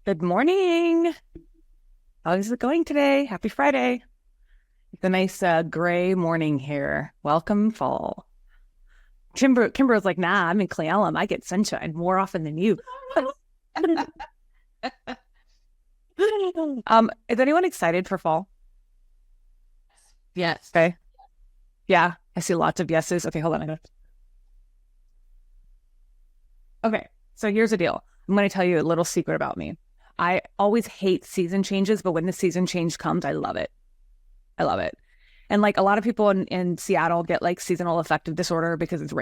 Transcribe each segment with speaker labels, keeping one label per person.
Speaker 1: Good morning. How's it going today? Happy Friday. It's a nice gray morning here. Welcome fall. Kimber was like, nah, I'm in Cle Elum. I get sunshine more often than you. Is anyone excited for fall?
Speaker 2: Yes.
Speaker 1: Okay. Yeah, I see lots of yeses. Okay, hold on. Okay, so here's the deal. I'm going to tell you a little secret about me. I always hate season changes, but when the season change comes, I love it. I love it. And like a lot of people in Seattle get like seasonal affective disorder because it's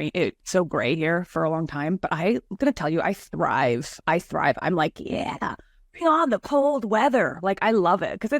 Speaker 1: so gray here for a long time. But I'm going to tell you, I thrive. I'm like, yeah, bring on the cold weather. Like I love it because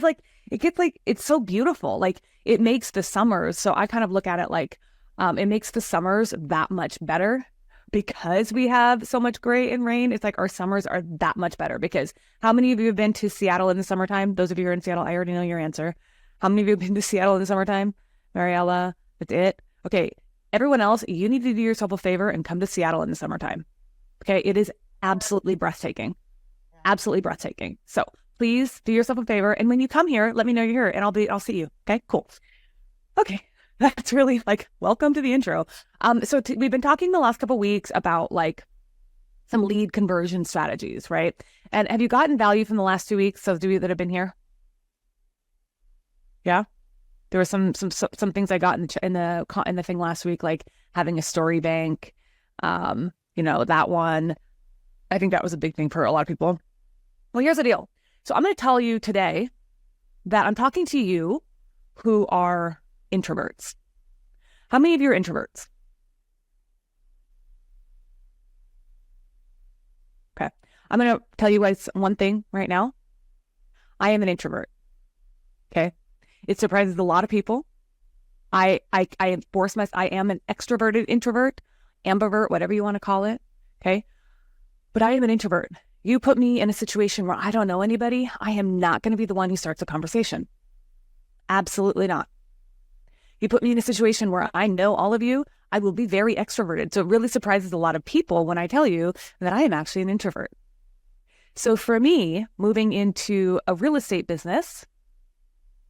Speaker 1: it's so beautiful. Like it makes the summers. So I kind of look at it like it makes the summers that much better because we have so much gray and rain. It's like our summers are that much better because how many of you have been to Seattle in the summertime? Those of you who are in Seattle, I already know your answer. How many of you have been to Seattle in the summertime? Mariella, that's it. Okay, everyone else, you need to do yourself a favor and come to Seattle in the summertime. Okay, it is absolutely breathtaking. Absolutely breathtaking. So please do yourself a favor. And when you come here, let me know you're here and I'll see you. Okay, cool. Okay, that's really like, welcome to the intro. We've been talking the last couple of weeks about like some lead conversion strategies, right? And have you gotten value from the last 2 weeks, those of you that have been here? Yeah, there were some things I got in the thing last week, like having a story bank. That one. I think that was a big thing for a lot of people. Well, here's the deal. So I'm going to tell you today that I'm talking to you who are introverts. How many of you are introverts? Okay, I'm going to tell you guys one thing right now. I am an introvert. Okay. It surprises a lot of people. I am an extroverted introvert, ambivert, whatever you want to call it. Okay. But I am an introvert. You put me in a situation where I don't know anybody, I am not going to be the one who starts a conversation. Absolutely not. You put me in a situation where I know all of you, I will be very extroverted. So it really surprises a lot of people when I tell you that I am actually an introvert. So for me, moving into a real estate business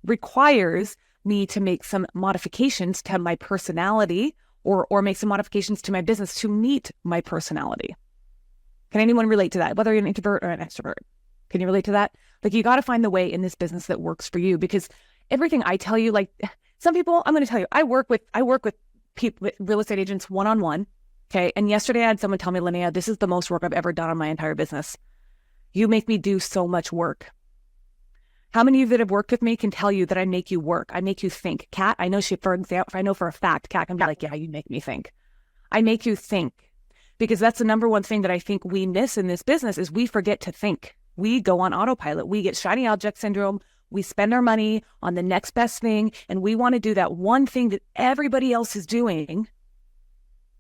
Speaker 1: requires me to make some modifications to my personality or make some modifications to my business to meet my personality. Can anyone relate to that? Whether you're an introvert or an extrovert, can you relate to that? Like you got to find the way in this business that works for you because everything I tell you, like some people, I'm going to tell you, I work with people, with real estate agents one-on-one. Okay. And yesterday I had someone tell me, Lynea, this is the most work I've ever done on my entire business. You make me do so much work. How many of you that have worked with me can tell you that I make you work? I make you think. Kat, I know for a fact, Kat can be like, yeah, you make me think. I make you think because that's the number one thing that I think we miss in this business is we forget to think. We go on autopilot. We get shiny object syndrome. We spend our money on the next best thing. And we want to do that one thing that everybody else is doing.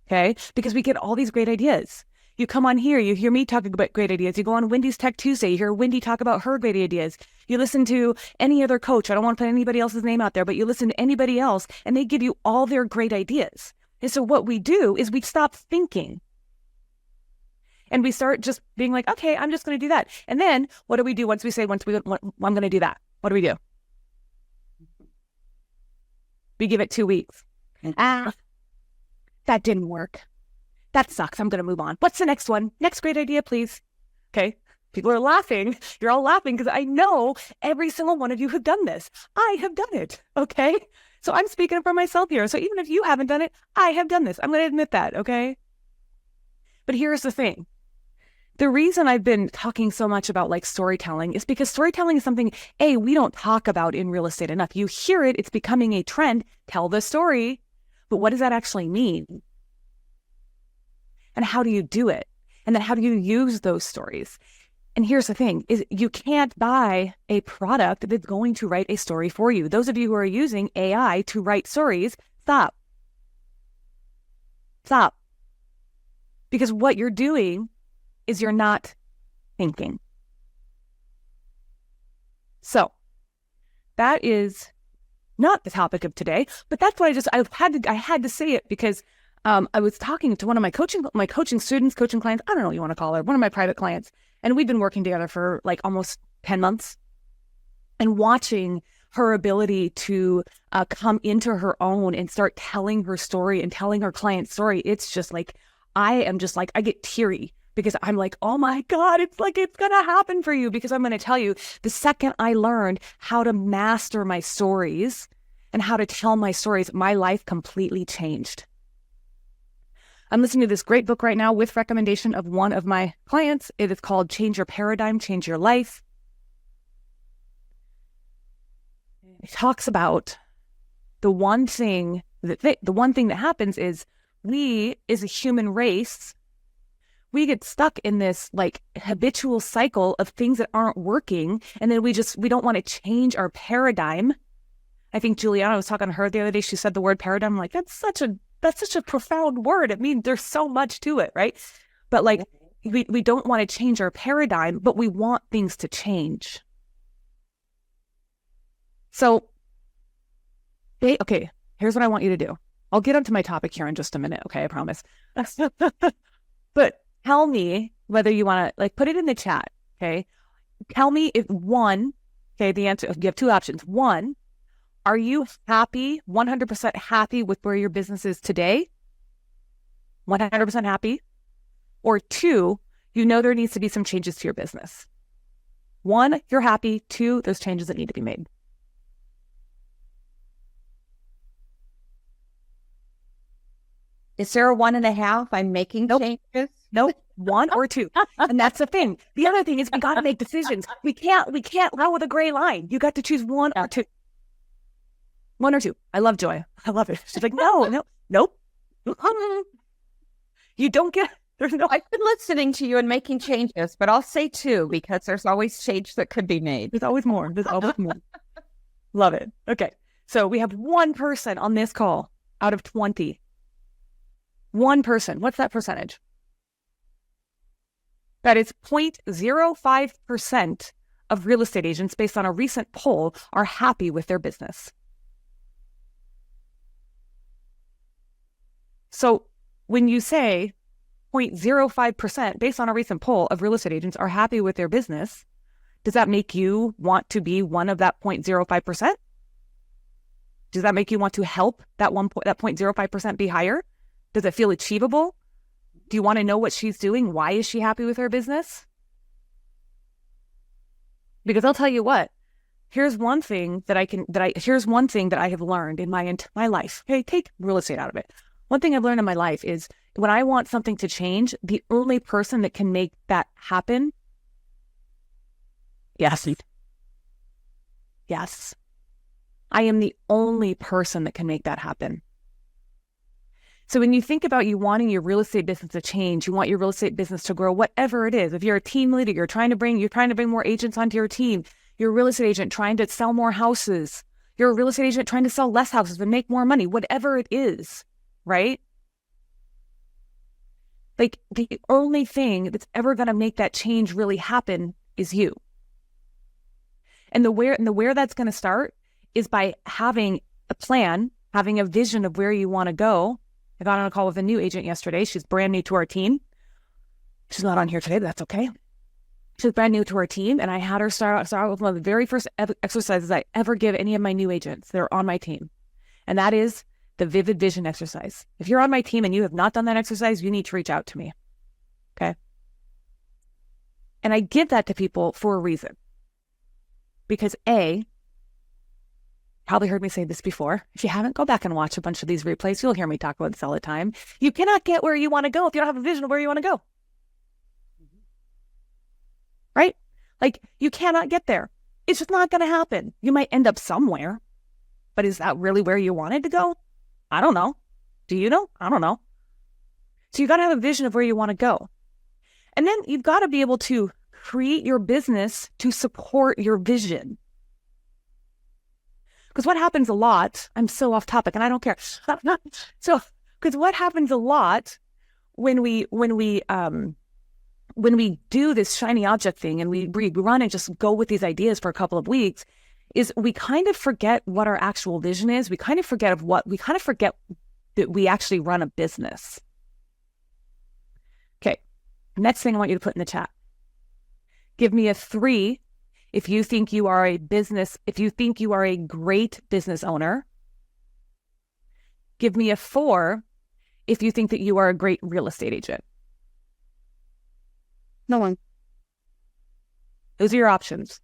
Speaker 1: Okay. Because we get all these great ideas. You come on here, you hear me talking about great ideas. You go on Wendy's Tech Tuesday, you hear Wendy talk about her great ideas. You listen to any other coach. I don't want to put anybody else's name out there, but you listen to anybody else and they give you all their great ideas. And so what we do is we stop thinking. And we start just being like, okay, I'm just going to do that. And then what do we do I'm going to do that? What do we do? We give it 2 weeks. That didn't work. That sucks. I'm going to move on. What's the next one? Next great idea, please. Okay. People are laughing. You're all laughing because I know every single one of you have done this. I have done it. Okay. So I'm speaking for myself here. So even if you haven't done it, I have done this. I'm going to admit that. Okay. But here's the thing. The reason I've been talking so much about like storytelling is because storytelling is something, we don't talk about in real estate enough. You hear it. It's becoming a trend. Tell the story. But what does that actually mean? And how do you do it? And then how do you use those stories? And here's the thing is you can't buy a product that's going to write a story for you. Those of you who are using AI to write stories, stop. Stop. Because what you're doing is you're not thinking. So that is not the topic of today, but that's what I had to say it because I was talking to one of my coaching students, coaching clients, I don't know what you want to call her, one of my private clients. And we've been working together for like almost 10 months, and watching her ability to come into her own and start telling her story and telling her client's story. It's just like, I get teary because I'm like, oh my God, it's like, it's going to happen for you, because I'm going to tell you, the second I learned how to master my stories and how to tell my stories, my life completely changed. I'm listening to this great book right now with recommendation of one of my clients. It is called Change Your Paradigm, Change Your Life. It talks about the one thing that happens is, we as a human race, we get stuck in this like habitual cycle of things that aren't working. And then we don't want to change our paradigm. I think Juliana, was talking to her the other day. She said the word paradigm. I'm like, that's such a profound word. It means there's so much to it, right? But like, we don't want to change our paradigm, but we want things to change. So, okay, here's what I want you to do. I'll get onto my topic here in just a minute, okay? I promise. But tell me whether you want to, like, put it in the chat, okay? Tell me if one, okay, the answer, you have two options. One, are you happy, 100% happy with where your business is today? 100% happy? Or two, you know there needs to be some changes to your business. One, you're happy. Two, there's changes that need to be made.
Speaker 2: Is there a 1.5? I'm making changes?
Speaker 1: Nope. One or two. And that's the thing. The other thing is, we got to make decisions. We can't go with a gray line. You got to choose one or two. One or two. I love Joy. I love it. She's like, nope. You don't get, there's no.
Speaker 2: I've been listening to you and making changes, but I'll say two, because there's always change that could be made.
Speaker 1: There's always more. Love it. Okay. So we have one person on this call out of 20. One person. What's that percentage? That is 0.05% of real estate agents, based on a recent poll, are happy with their business. So when you say 0.05%, based on a recent poll of real estate agents, are happy with their business, does that make you want to be one of that 0.05%? Does that make you want to help that 0.05% be higher? Does it feel achievable? Do you want to know what she's doing? Why is she happy with her business? Because I'll tell you what, here's one thing that I have learned in my life. Hey, take real estate out of it. One thing I've learned in my life is, when I want something to change, the only person that can make that happen. Yes. I am the only person that can make that happen. So when you think about you wanting your real estate business to change, you want your real estate business to grow, whatever it is. If you're a team leader, you're trying to bring more agents onto your team. You're a real estate agent trying to sell more houses. You're a real estate agent trying to sell less houses and make more money, whatever it is, right? Like, the only thing that's ever going to make that change really happen is you. And the where that's going to start is by having a plan, having a vision of where you want to go. I got on a call with a new agent yesterday. She's brand new to our team. She's not on here today, but that's okay. She's brand new to our team, and I had her start with one of the very first exercises I ever give any of my new agents that are on my team. And that is the vivid vision exercise. If you're on my team and you have not done that exercise, you need to reach out to me. Okay? And I give that to people for a reason. Because A, probably heard me say this before. If you haven't, go back and watch a bunch of these replays. You'll hear me talk about this all the time. You cannot get where you want to go if you don't have a vision of where you want to go. Right? Like, you cannot get there. It's just not going to happen. You might end up somewhere, but is that really where you wanted to go? I don't know. Do you know? I don't know. So you got to have a vision of where you want to go. And then you've got to be able to create your business to support your vision. Because what happens a lot, I'm so off topic and I don't care. Because what happens a lot when we do this shiny object thing and we run and just go with these ideas for a couple of weeks, is we kind of forget what our actual vision is. We kind of forget that we actually run a business. Okay. Next thing I want you to put in the chat. Give me a 3 if you think you are a great business owner. Give me a 4 if you think that you are a great real estate agent.
Speaker 2: No one.
Speaker 1: Those are your options.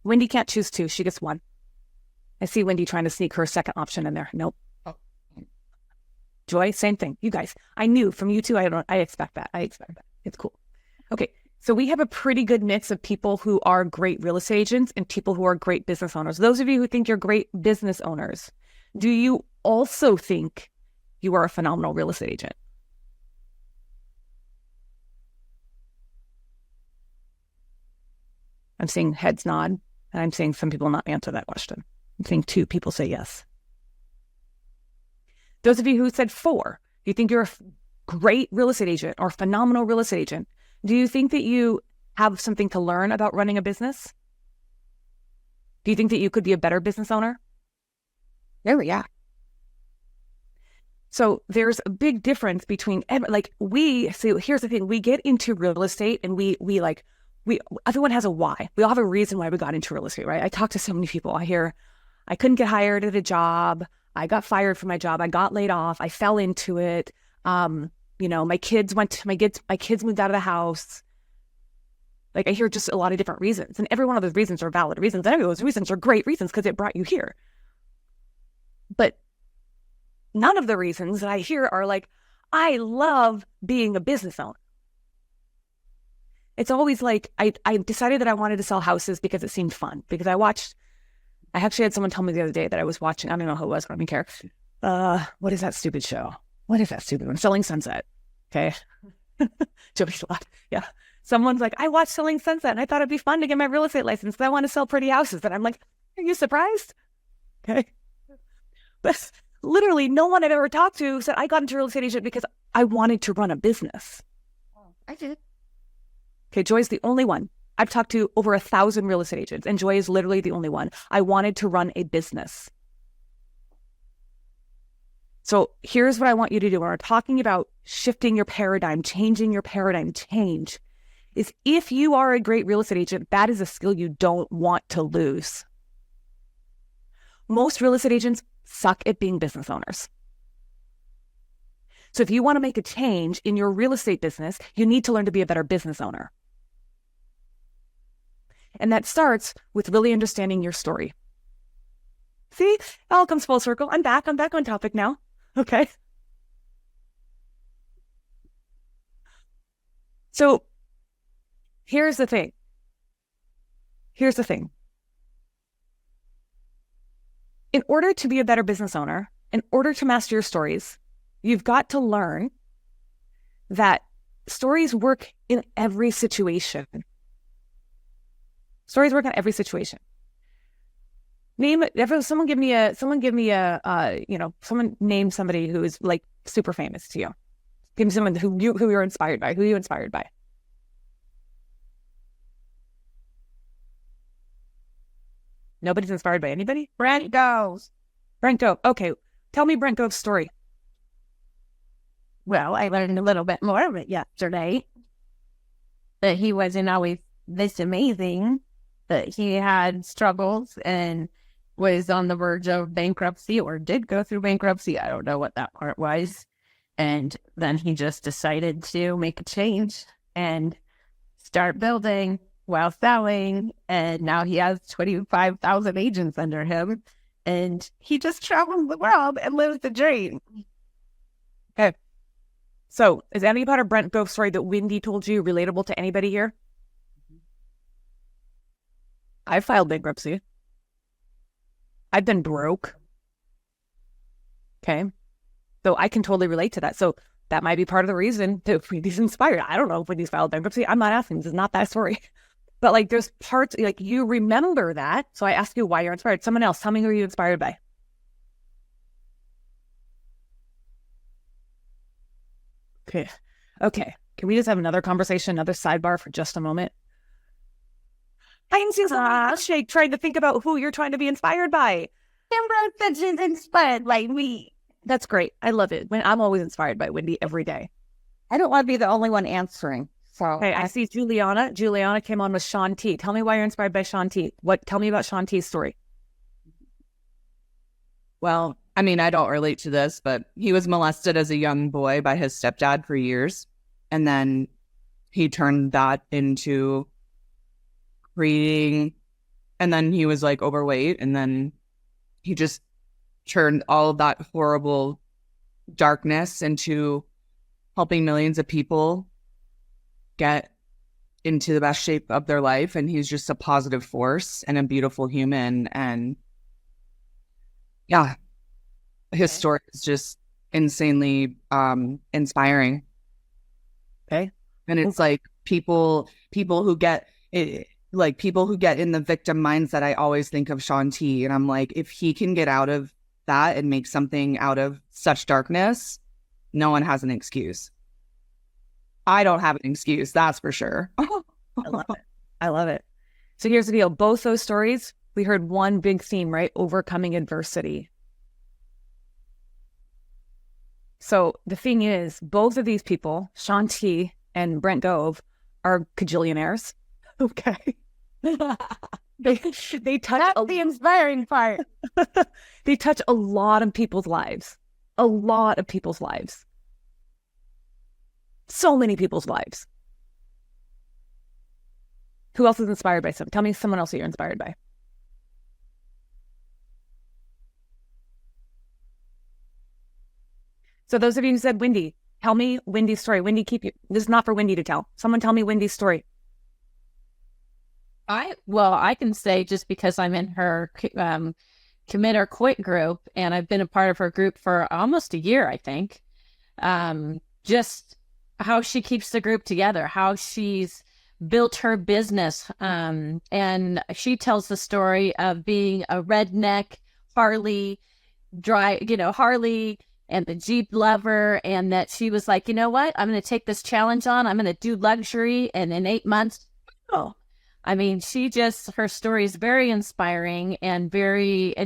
Speaker 1: Wendy can't choose 2. She gets 1. I see Wendy trying to sneak her second option in there. Nope.
Speaker 2: Oh.
Speaker 1: Joy, same thing. You guys, I knew from you two, I expect that. It's cool. Okay. So we have a pretty good mix of people who are great real estate agents and people who are great business owners. Those of you who think you're great business owners, do you also think you are a phenomenal real estate agent? I'm seeing heads nod, and I'm seeing some people not answer that question. I'm seeing 2 people say yes. Those of you who said 4, you think you're a great real estate agent or phenomenal real estate agent. Do you think that you have something to learn about running a business? Do you think that you could be a better business owner?
Speaker 2: Oh, yeah.
Speaker 1: So there's a big difference between, here's the thing, we get into real estate and everyone has a why. We all have a reason why we got into real estate, right? I talk to so many people. I hear, I couldn't get hired at a job. I got fired from my job. I got laid off. I fell into it. My kids moved out of the house. Like I hear just a lot of different reasons, and every one of those reasons are valid reasons. And every those reasons are great reasons because it brought you here. But none of the reasons that I hear are like, I love being a business owner. It's always like, I decided that I wanted to sell houses because it seemed fun. Because I actually had someone tell me the other day that I was watching, I don't know who it was, I don't even care. What is that stupid show? What is that stupid one? Selling Sunset. Okay. Joey's a lot. Yeah. Someone's like, I watched Selling Sunset and I thought it'd be fun to get my real estate license because I want to sell pretty houses. And I'm like, are you surprised? Okay. But literally no one I've ever talked to said I got into real estate agent because I wanted to run a business.
Speaker 2: I did.
Speaker 1: Okay, Joy's the only one. I've talked to over 1,000 real estate agents, and Joy is literally the only one. I wanted to run a business. So here's what I want you to do when we're talking about shifting your paradigm, changing your paradigm, is if you are a great real estate agent, that is a skill you don't want to lose. Most real estate agents suck at being business owners. So if you want to make a change in your real estate business, you need to learn to be a better business owner. And that starts with really understanding your story. See, it all comes full circle. I'm back on topic now. Okay. So here's the thing. In order to be a better business owner, in order to master your stories, you've got to learn that stories work in every situation. Stories work on every situation. Someone name somebody who is like super famous to you. Give me someone who you're inspired by. Who are you inspired by? Nobody's inspired by anybody?
Speaker 2: Brent Gove.
Speaker 1: Okay. Tell me Brent Gove's story.
Speaker 2: Well, I learned a little bit more of it yesterday. That he wasn't always this amazing. That he had struggles and was on the verge of bankruptcy or did go through bankruptcy. I don't know what that part was. And then he just decided to make a change and start building while selling. And now he has 25,000 agents under him. And he just travels the world and lives the dream.
Speaker 1: Okay. So is any part of Brent Gove's story that Wendy told you relatable to anybody here? I filed bankruptcy. I've been broke. Okay. So I can totally relate to that. So that might be part of the reason that Wendy's inspired. I don't know if Wendy's filed bankruptcy. I'm not asking. This is not that story. But like there's parts, like you remember that. So I ask you why you're inspired. Someone else, tell me who you're inspired by. Okay. Can we just have another conversation, another sidebar for just a moment? I'm seeing some shake trying to think about who you're trying to be inspired by.
Speaker 2: Kimber said she's inspired by me.
Speaker 1: That's great. I love it. I'm always inspired by Wendy every day.
Speaker 2: I don't want to be the only one answering. So
Speaker 1: Hey, I see Juliana. Juliana came on with Sean T. Tell me why you're inspired by Sean T. Tell me about Sean T's story.
Speaker 3: Well, I mean, I don't relate to this, but he was molested as a young boy by his stepdad for years. And then he turned that into creating, and then he was like overweight. And then he just turned all of that horrible darkness into helping millions of people get into the best shape of their life. And he's just a positive force and a beautiful human. And yeah, his story is just insanely inspiring.
Speaker 1: Okay.
Speaker 3: And it's like people who get it, like people who get in the victim mindset. I always think of Sean T. And I'm like, if he can get out of that and make something out of such darkness, no one has an excuse. I don't have an excuse, that's for sure.
Speaker 1: I love it. I love it. So here's the deal. Both those stories, we heard one big theme, right? Overcoming adversity. So the thing is, both of these people, Sean T and Brent Gove, are cajillionaires. Okay. They touch
Speaker 2: that's the inspiring part.
Speaker 1: They touch a lot of people's lives. A lot of people's lives. So many people's lives. Who else is inspired by some? Tell me someone else that you're inspired by. So those of you who said Wendy, tell me Wendy's story. Wendy, this is not for Wendy to tell. Someone tell me Wendy's story.
Speaker 2: I can say, just because I'm in her commit or quit group, and I've been a part of her group for almost a year, I think. Just how she keeps the group together, how she's built her business. And she tells the story of being a redneck Harley and the Jeep lover, and that she was like, you know what? I'm going to take this challenge on. I'm going to do luxury. And in 8 months, I mean, her story is very inspiring and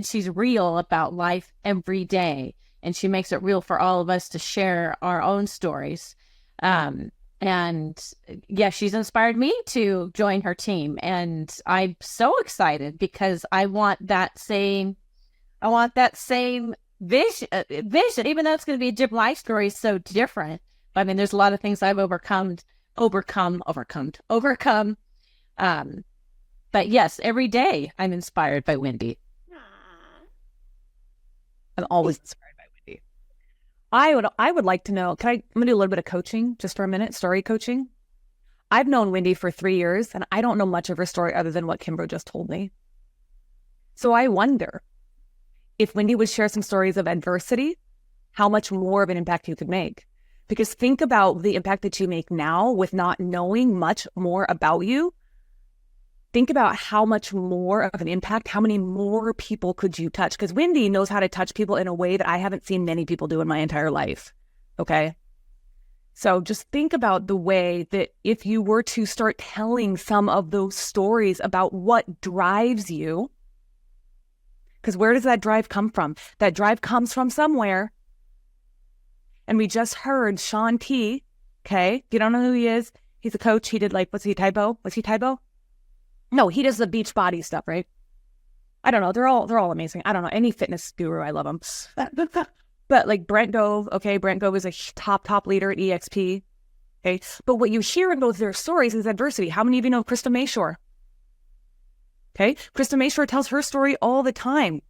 Speaker 2: she's real about life every day. And she makes it real for all of us to share our own stories. And yeah, she's inspired me to join her team. And I'm so excited because I want that same vision, even though it's going to be a different life story, so different. I mean, there's a lot of things I've overcome. But yes, every day I'm inspired by Wendy.
Speaker 1: I'm always inspired by Wendy. I would like to know, I'm going to do a little bit of coaching just for a minute, story coaching. I've known Wendy for 3 years and I don't know much of her story other than what Kimber just told me. So I wonder if Wendy would share some stories of adversity, how much more of an impact you could make. Because think about the impact that you make now with not knowing much more about you. Think about how much more of an impact, how many more people could you touch? Because Wendy knows how to touch people in a way that I haven't seen many people do in my entire life. Okay. So just think about the way that if you were to start telling some of those stories about what drives you, because where does that drive come from? That drive comes from somewhere. And we just heard Sean T. Okay. If you don't know who he is, he's a coach. He did Was he Tybo? No, he does the beach body stuff, right? I don't know. They're all amazing. I don't know. Any fitness guru, I love them. But like Brent Gove, okay, Brent Gove is a top leader at EXP. Okay. But what you hear in both their stories is adversity. How many of you know Krista Mayshore? Okay. Krista Mayshore tells her story all the time.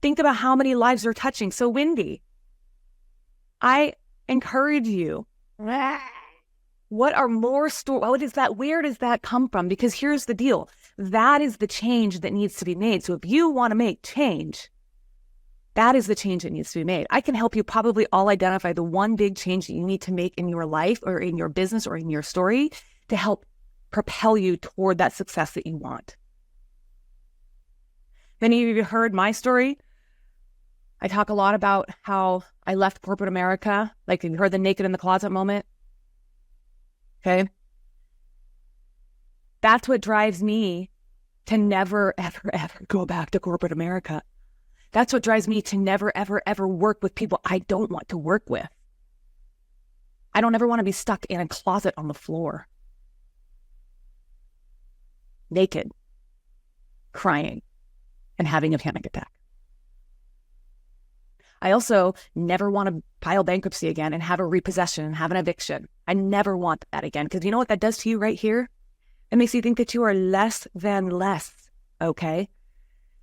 Speaker 1: Think about how many lives they're touching. So Wendy, I encourage you. What are more stories? Where does that come from? Because here's the deal. That is the change that needs to be made. So if you want to make change, that is the change that needs to be made. I can help you probably all identify the one big change that you need to make in your life or in your business or in your story to help propel you toward that success that you want. Many of you heard my story. I talk a lot about how I left corporate America. Like, you heard the naked in the closet moment. Okay. That's what drives me to never, ever, ever go back to corporate America. That's what drives me to never, ever, ever work with people I don't want to work with. I don't ever want to be stuck in a closet on the floor, naked, crying, and having a panic attack. I also never want to file bankruptcy again and have a repossession and have an eviction. I never want that again, because you know what that does to you right here? It makes you think that you are less than less, okay?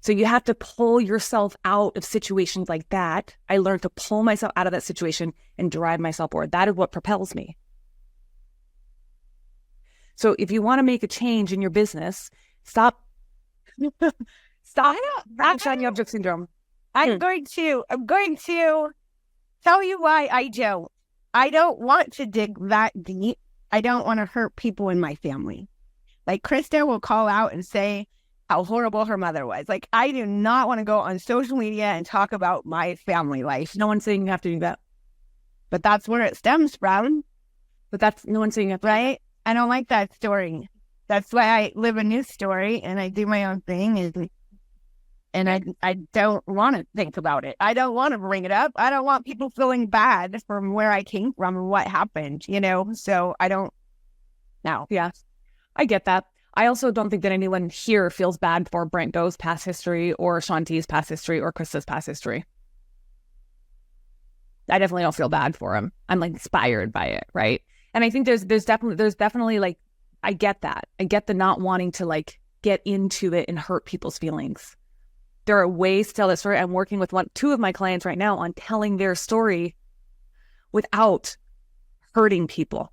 Speaker 1: So you have to pull yourself out of situations like that. I learned to pull myself out of that situation and drive myself forward. That is what propels me. So if you want to make a change in your business, stop shiny object syndrome.
Speaker 2: I'm going to tell you why I don't. I don't want to dig that deep. I don't want to hurt people in my family. Like Krista will call out and say how horrible her mother was. Like, I do not want to go on social media and talk about my family life.
Speaker 1: No one's saying you have to do that.
Speaker 2: But that's where it stems from.
Speaker 1: But that's no one's saying you have to.
Speaker 2: Right? I don't like that story. That's why I live a new story and I do my own thing. And I don't want to think about it. I don't want to bring it up. I don't want people feeling bad from where I came from and what happened, you know? So I don't know.
Speaker 1: Yeah, I get that. I also don't think that anyone here feels bad for Brent Doe's past history or Shanti's past history or Krista's past history. I definitely don't feel bad for him. I'm like inspired by it, right? And I think there's definitely like, I get that. I get the not wanting to like get into it and hurt people's feelings. There are ways to tell that story. I'm working with two of my clients right now on telling their story without hurting people.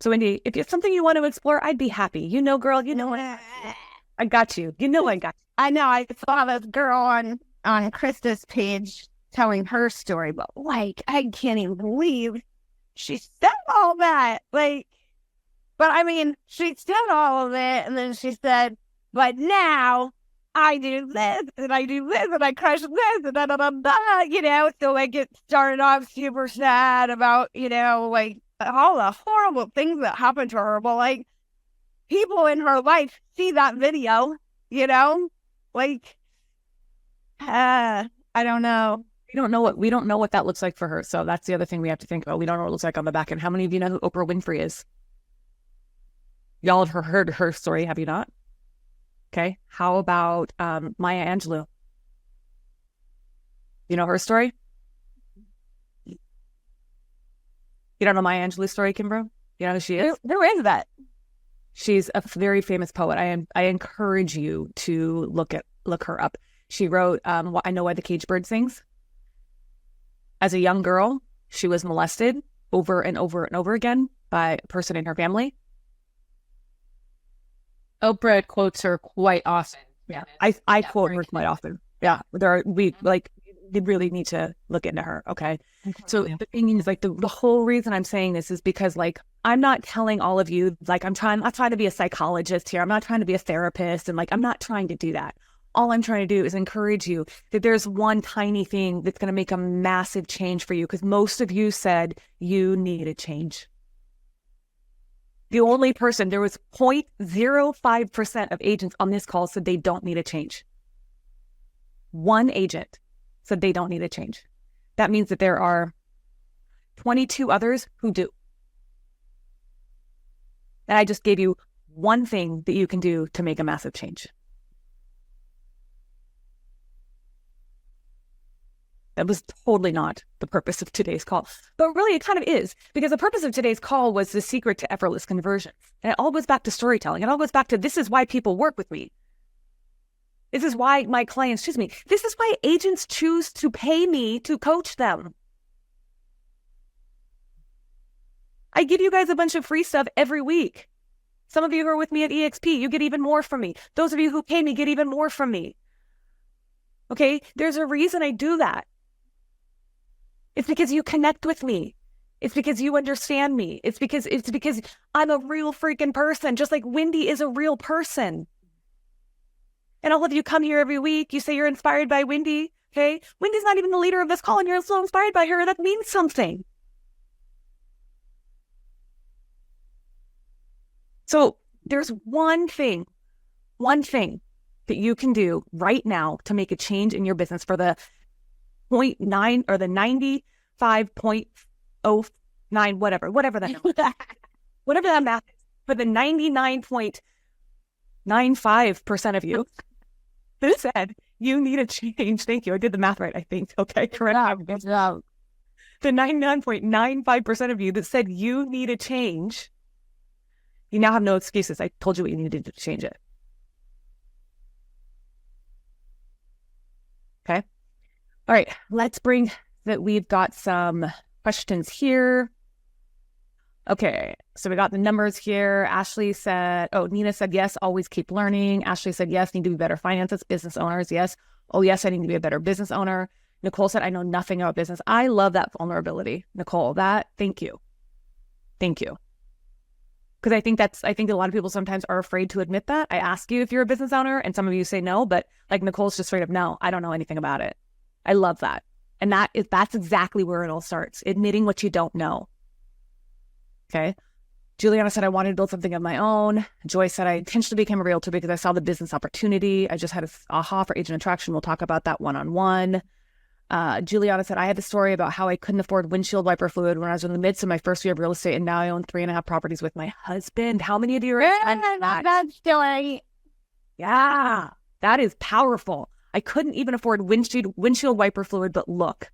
Speaker 1: So, Wendy, if it's something you want to explore, I'd be happy. You know, girl, you know what? I got you. You know I got you.
Speaker 2: I know. I saw this girl on Krista's page telling her story, but like, I can't even believe she said all that. Like, but I mean, she said all of it, and then she said, but now I do this, and I do this, and I crush this, and da da da da, you know? So, like, it started off super sad about, you know, like, all the horrible things that happened to her. But, like, people in her life see that video, you know? Like, I don't know.
Speaker 1: We don't know what that looks like for her. So that's the other thing we have to think about. We don't know what it looks like on the back end. How many of you know who Oprah Winfrey is? Y'all have heard her story, have you not? Okay. How about Maya Angelou? You know her story? You don't know Maya Angelou's story, Kimbro? You know who she is?
Speaker 2: Who is that?
Speaker 1: She's a very famous poet. I encourage you to look her up. She wrote I Know Why the Caged Bird Sings. As a young girl, she was molested over and over and over again by a person in her family.
Speaker 4: Oprah quotes her quite often.
Speaker 1: Yeah, I quote her quite often. Yeah, we really need to look into her. Okay. So the thing is, like, the whole reason I'm saying this is because, like, I'm not telling all of you, like, I'm not trying to be a psychologist here. I'm not trying to be a therapist. And, like, I'm not trying to do that. All I'm trying to do is encourage you that there's one tiny thing that's going to make a massive change for you, because most of you said you need a change. The only person, there was 0.05% of agents on this call said they don't need a change. One agent said they don't need a change. That means that there are 22 others who do. And I just gave you one thing that you can do to make a massive change. That was totally not the purpose of today's call. But really, it kind of is, because the purpose of today's call was the secret to effortless conversion. And it all goes back to storytelling. It all goes back to, this is why people work with me. This is why my clients choose me. This is why agents choose to pay me to coach them. I give you guys a bunch of free stuff every week. Some of you who are with me at EXP, you get even more from me. Those of you who pay me get even more from me. Okay? There's a reason I do that. It's because you connect with me. It's because you understand me. It's because I'm a real freaking person, just like Wendy is a real person. And all of you come here every week. You say you're inspired by Wendy. Okay? Wendy's not even the leader of this call, and you're so inspired by her. That means something. So there's one thing that you can do right now to make a change in your business for the 0.9 or the 95.09, whatever that whatever that math is, for the 99.95% of you that said you need a change. Thank you. I did the math right, I think. Okay, correct.
Speaker 2: Good job.
Speaker 1: The 99.95% of you that said you need a change, you now have no excuses. I told you what you needed to change it. Okay. All right. Let's bring that. We've got some questions here. Okay. So we got the numbers here. Ashley said, Nina said, yes, always keep learning. Ashley said, yes, need to be better finances, business owners. Yes. Oh, yes, I need to be a better business owner. Nicole said, I know nothing about business. I love that vulnerability, Nicole. Thank you. Thank you. Because I think a lot of people sometimes are afraid to admit that. I ask you if you're a business owner and some of you say no, but like Nicole's just straight up, no, I don't know anything about it. I love that. And that's exactly where it all starts. Admitting what you don't know. Okay. Juliana said, I wanted to build something of my own. Joy said, I intentionally became a realtor because I saw the business opportunity. I just had an aha for agent attraction. We'll talk about that one-on-one. Juliana said, I had the story about how I couldn't afford windshield wiper fluid when I was in the midst of my first year of real estate, and now I own 3.5 properties with my husband. How many of you are
Speaker 2: That story.
Speaker 1: Yeah, that is powerful. I couldn't even afford windshield wiper fluid, but look,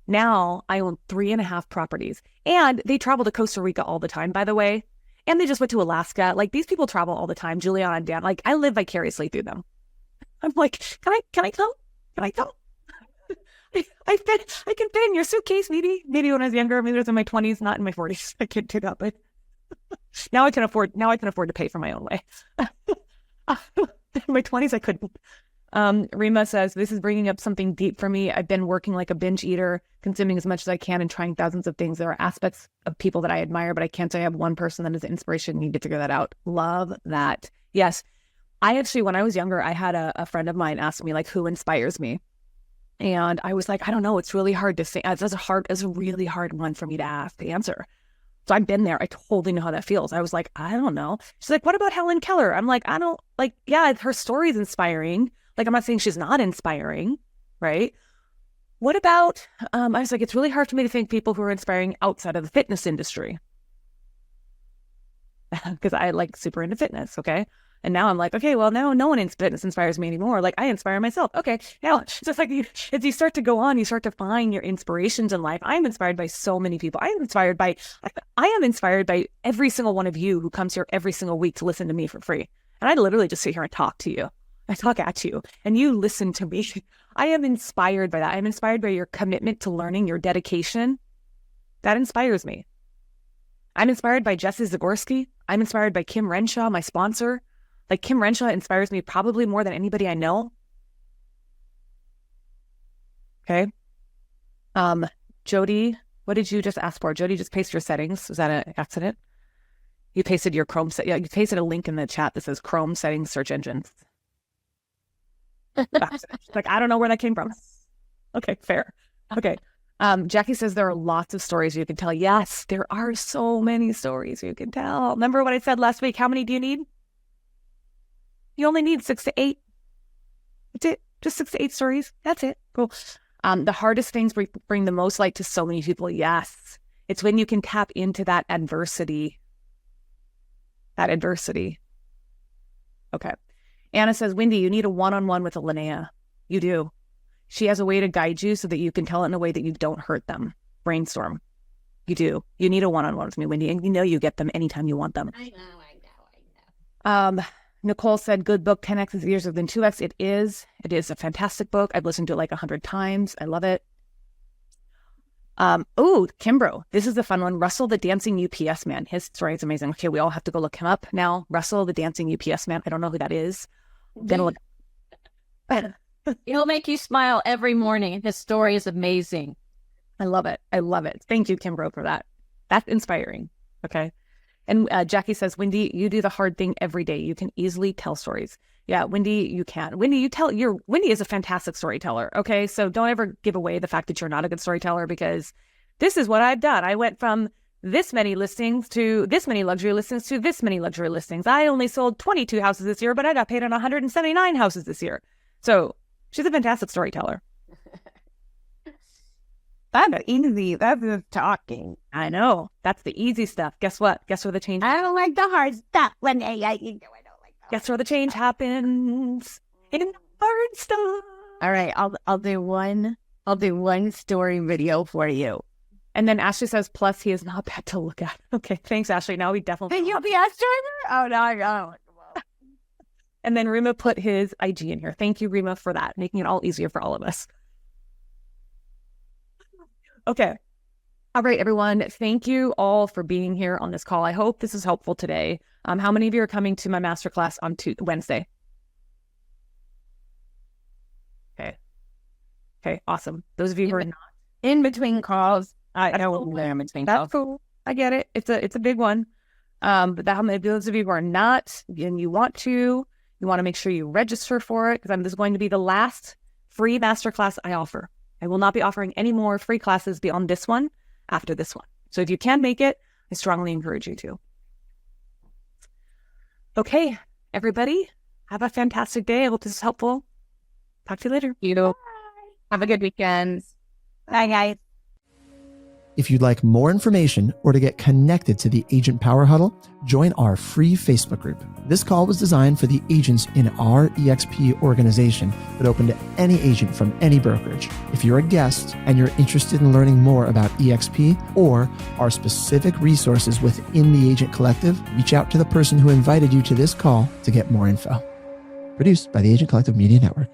Speaker 1: now I own 3.5 properties, and they travel to Costa Rica all the time, by the way. And they just went to Alaska. Like, these people travel all the time. Juliana and Dan, like, I live vicariously through them. I'm like, can I come? Can I come? I can fit in your suitcase, maybe when I was younger. Maybe it was in my 20s, not in my 40s. I can't do that, but now I can afford to pay for my own way. In my 20s, I couldn't. Rima says, this is bringing up something deep for me. I've been working like a binge eater, consuming as much as I can and trying thousands of things. There are aspects of people that I admire, but I can't say I have one person that is inspiration. Need to figure that out. Love that. Yes. I actually, when I was younger, I had a friend of mine ask me, like, who inspires me? And I was like, I don't know. It's really hard to say. It's a really hard one for me to answer. So I've been there. I totally know how that feels. I was like, I don't know. She's like, what about Helen Keller? I'm like, I don't, like, yeah, her story is inspiring. Like, I'm not saying she's not inspiring, right? What about, I was like, it's really hard for me to think people who are inspiring outside of the fitness industry. Because I like super into fitness, okay? And now I'm like, okay, well, now no one in fitness inspires me anymore. Like, I inspire myself. Okay, now it's just like as you start to go on, you start to find your inspirations in life. I'm inspired by so many people. I am inspired by every single one of you who comes here every single week to listen to me for free. And I literally just sit here and talk to you. I talk at you and you listen to me. I am inspired by that. I'm inspired by your commitment to learning, your dedication. That inspires me. I'm inspired by Jesse Zagorski. I'm inspired by Kim Renshaw, my sponsor. Like, Kim Renshaw inspires me probably more than anybody I know. Okay. Jody, what did you just ask for? Jody, just paste your settings. Was that an accident? You pasted your Chrome set. Yeah, you pasted a link in the chat that says Chrome settings, search engines. Like, I don't know where that came from. Okay, fair. Okay. Jackie says there are lots of stories you can tell. Yes, there are so many stories you can tell. Remember what I said last week? How many do you need? You only need 6 to 8. That's it. Just 6 to 8 stories. That's it. Cool. The hardest things bring the most light to so many people. Yes. It's when you can tap into that adversity. Okay. Anna says, Wendy, you need a one-on-one with a Lynea. You do. She has a way to guide you so that you can tell it in a way that you don't hurt them. Brainstorm. You do. You need a one-on-one with me, Wendy, and you know you get them anytime you want them.
Speaker 2: I know.
Speaker 1: Nicole said, good book, 10x is easier than 2x. It is. It is a fantastic book. I've listened to it like 100 times. I love it. Kimbro. This is a fun one. Russell, the dancing UPS man. His story is amazing. Okay, we all have to go look him up now. Russell, the dancing UPS man. I don't know who that is. Then look.
Speaker 4: He'll make you smile every morning. His story is amazing.
Speaker 1: I love it. Thank you, Kimbro, for that. That's inspiring. Okay. And Jackie says, Wendy, you do the hard thing every day. You can easily tell stories. Yeah, Wendy, you can. Wendy, Wendy is a fantastic storyteller. Okay. So don't ever give away the fact that you're not a good storyteller, because this is what I've done. I went from this many listings to this many luxury listings to this many luxury listings. I only sold 22 houses this year, but I got paid on 179 houses this year. So she's a fantastic storyteller.
Speaker 2: That's easy. That's just talking.
Speaker 1: I know. That's the easy stuff. Guess what? Guess where the change
Speaker 2: I don't like the hard stuff. When I don't like that.
Speaker 1: Guess where the change happens? In the hard stuff.
Speaker 2: All right, I'll do one story video for you.
Speaker 1: And then Ashley says, plus he is not bad to look at. Okay, thanks, Ashley. Now we definitely.
Speaker 2: Can you be a streamer? Oh no.
Speaker 1: And then Rima put his IG in here. Thank you, Rima, for that, making it all easier for all of us. Okay. All right, everyone. Thank you all for being here on this call. I hope this is helpful today. How many of you are coming to my masterclass on Wednesday? Okay, awesome. Those of you who are not
Speaker 2: in between calls, I know
Speaker 1: cool.
Speaker 2: I'm in between
Speaker 1: That's
Speaker 2: calls.
Speaker 1: cool. I get it. It's a big one. But those of you who are not and you want to make sure you register for it, because this is going to be the last free masterclass I offer. I will not be offering any more free classes beyond this one after this one. So if you can make it, I strongly encourage you to. Okay, everybody, have a fantastic day. I hope this is helpful. Talk to you later.
Speaker 3: You have a good weekend.
Speaker 2: Bye, guys.
Speaker 5: If you'd like more information or to get connected to the Agent Power Huddle, join our free Facebook group. This call was designed for the agents in our EXP organization, but open to any agent from any brokerage. If you're a guest and you're interested in learning more about EXP or our specific resources within the Agent Collective, reach out to the person who invited you to this call to get more info. Produced by the Agent Collective Media Network.